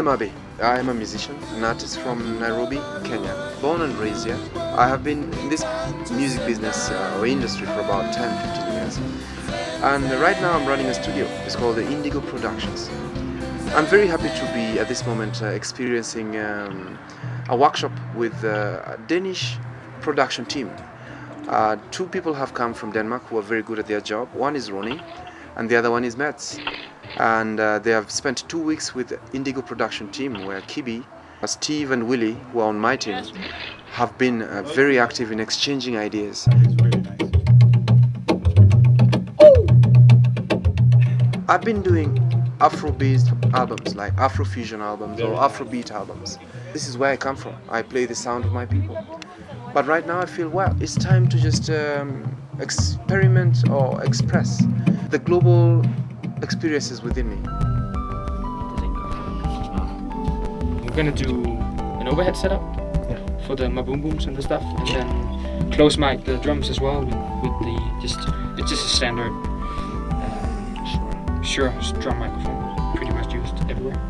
I'm Abbi. I am a musician, an artist from Nairobi, Kenya. Born and raised here. I have been in this music business or industry for about 10-15 years. And right now I'm running a studio. It's called the Indigo Productions. I'm very happy to be at this moment experiencing a workshop with a Danish production team. Two people have come from Denmark who are very good at their job. One is Ronnie and the other one is Mats. And they have spent 2 weeks with the Indigo production team where Kibi, Steve and Willie, who are on my team, have been very active in exchanging ideas. I've been doing Afro-based albums, like Afro-fusion albums or Afrobeat albums. This is where I come from. I play the sound of my people. But right now I feel, well, it's time to just experiment or express the global experiences within me. We're gonna do an overhead setup for the maboom booms and the stuff, and then close mic the drums as well with the it's just a standard Shure drum microphone, pretty much used everywhere.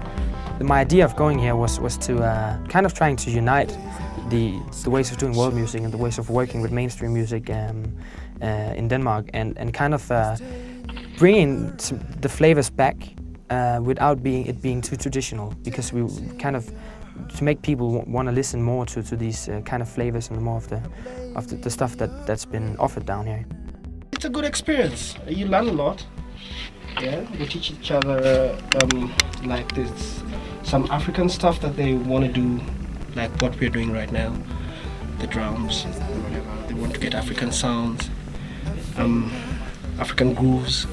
My idea of going here was to kind of trying to unite the ways of doing world music and the ways of working with mainstream music in Denmark, and kind of bringing the flavors back without it being too traditional, because we kind of to make people want to listen more to these kind of flavors and more of the stuff that's been offered down here. It's a good experience. You learn a lot. Yeah, we teach each other like this some African stuff that they want to do, like what we're doing right now, the drums, whatever. They want to get African sounds, African grooves,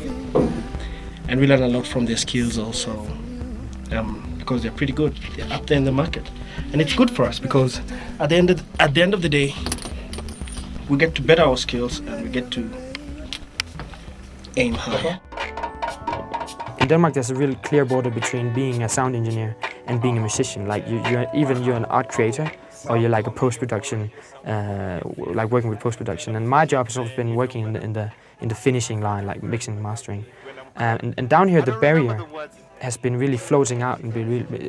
and we learn a lot from their skills also, because they're pretty good. They're up there in the market, and it's good for us because at the end of the day, we get to better our skills and we get to aim higher. In Denmark, there's a really clear border between being a sound engineer and being a musician. Like you're an art creator, or you're like a post-production, like working with post-production. And my job has always been working in the finishing line, like mixing and mastering. And down here, the barrier has been really floating out, and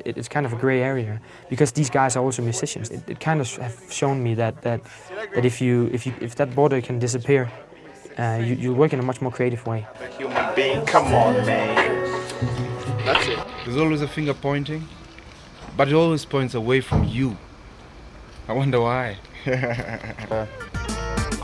it's kind of a gray area because these guys are also musicians. It kind of have shown me that if that border can disappear, you work in a much more creative way. A human being, come on, man. That's it. There's always a finger pointing, but it always points away from you. I wonder why. A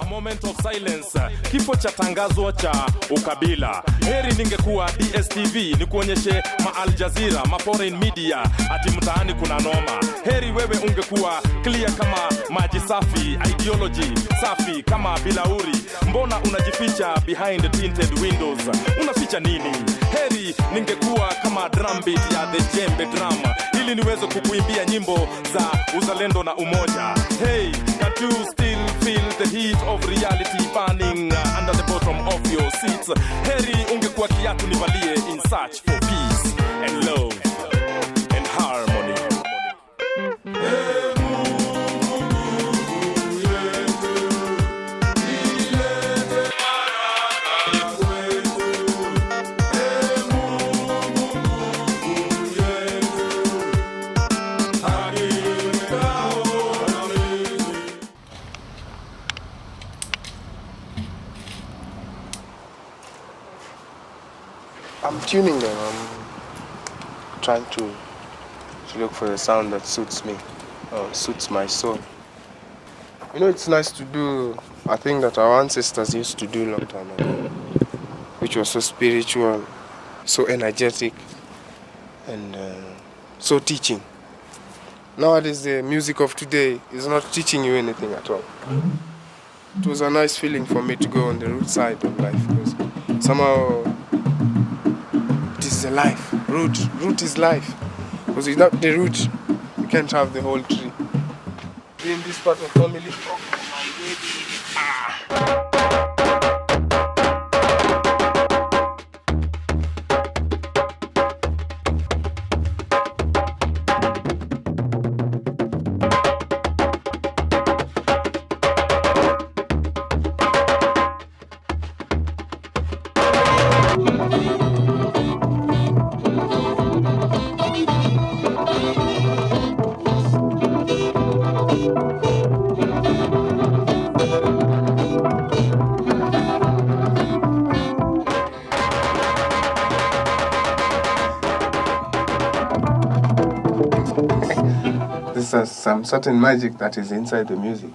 moment of silence, kifo cha tangazo cha ukabila. Heri ningekuwa DSTV, nikuonyeshe ma Al Jazeera, ma foreign media, ati mtaani kuna noma. Heri wewe ungekuwa clear kama maji safi, ideology safi kama bilauri. Mbona unajificha behind tinted windows? Unaficha nini? Heri ningekuwa kama drum beat ya the jembe drum, ili niweze kukuimbia nyimbo za uzalendo na umoja. Hey, can't you still feel the heat of reality burning under the bottom of your seats? Heri ungekuwa kiatu nivalie in search for peace and love and harmony. I'm tuning them. I'm trying to look for the sound that suits me, or suits my soul. You know, it's nice to do a thing that our ancestors used to do a long time ago, which was so spiritual, so energetic, and so teaching. Nowadays, the music of today is not teaching you anything at all. It was a nice feeling for me to go on the root side of life, because somehow it is a life. Root is life. Because without the root, you can't have the whole tree. In this part of family. There's some certain magic that is inside the music.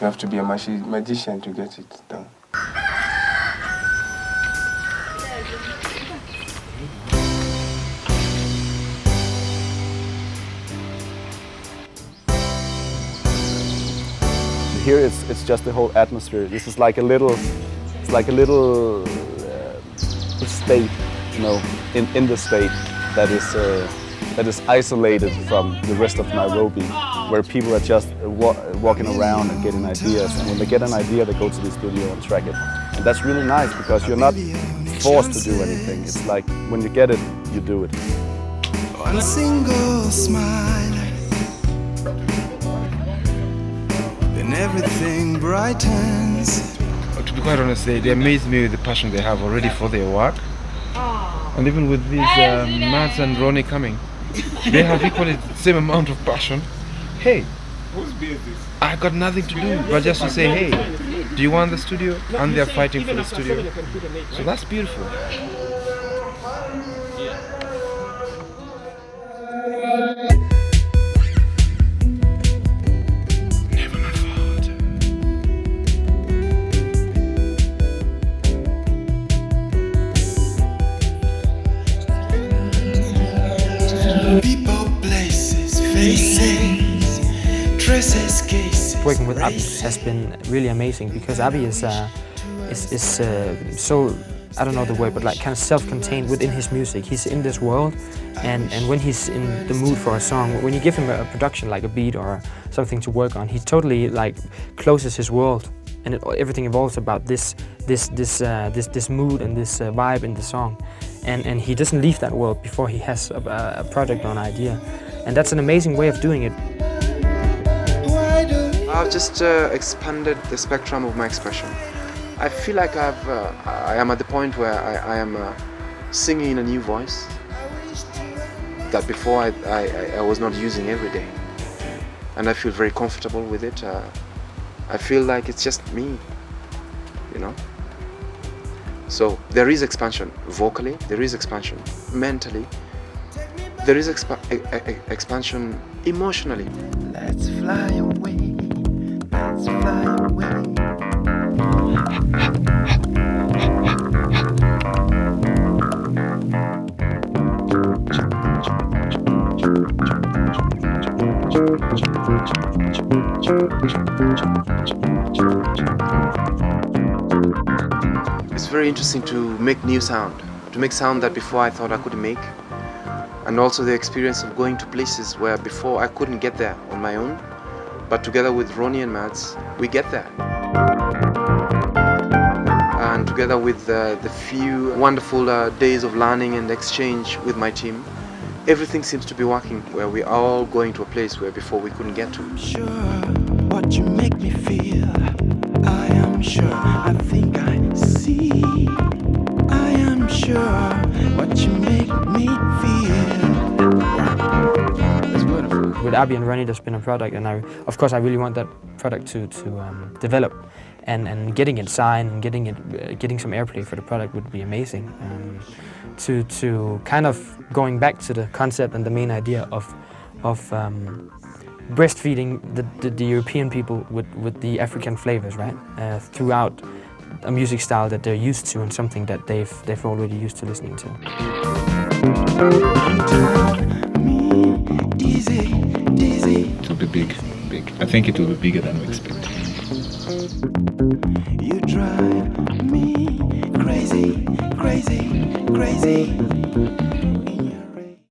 You have to be a magician to get it done. Here it's just the whole atmosphere. This is like a little, state, you know, in the state that is isolated from the rest of Nairobi, where people are just walking around and getting ideas. And when they get an idea, they go to the studio and track it. And that's really nice because you're not forced to do anything. It's like when you get it, you do it. One single smile, then everything brightens. To be quite honest, they amaze me with the passion they have already for their work. And even with these Mads and Ronnie coming, they have equally the same amount of passion. Hey, I got nothing to do but just to say, hey, do you want the studio? And they're fighting for the studio. So that's beautiful. People, places, faces, traces, cases. Working with Abbi has been really amazing because Abbi is so, I don't know the word, but like kind of self-contained within his music. He's in this world, and when he's in the mood for a song, when you give him a production like a beat or something to work on, he totally like closes his world, and everything evolves about this mood and this vibe in the song. And he doesn't leave that world before he has a project or an idea. And that's an amazing way of doing it. I've just expanded the spectrum of my expression. I feel like I am at the point where I am singing in a new voice that before I was not using every day. And I feel very comfortable with it. I feel like it's just me, you know? So there is expansion vocally, there is expansion mentally, there is expansion emotionally. Let's fly away, let's fly away. It's very interesting to make new sound, to make sound that before I thought I couldn't make, and also the experience of going to places where before I couldn't get there on my own, but together with Ronnie and Mads, we get there. And together with the few wonderful days of learning and exchange with my team, everything seems to be working, where we are all going to a place where before we couldn't get to. I'm sure what you make me feel, I am sure, I think I see. I am sure what you make me feel. It's beautiful. With Abbi and Ronnie, there's been a product, and of course I really want that product to develop, and getting it signed and getting some airplay for the product would be amazing. To kind of going back to the concept and the main idea of breastfeeding the European people with the African flavors, right? Throughout a music style that they're used to and something that they've already used to listening to. It will be big. I think it will be bigger than we expect. You drive me crazy, crazy, crazy.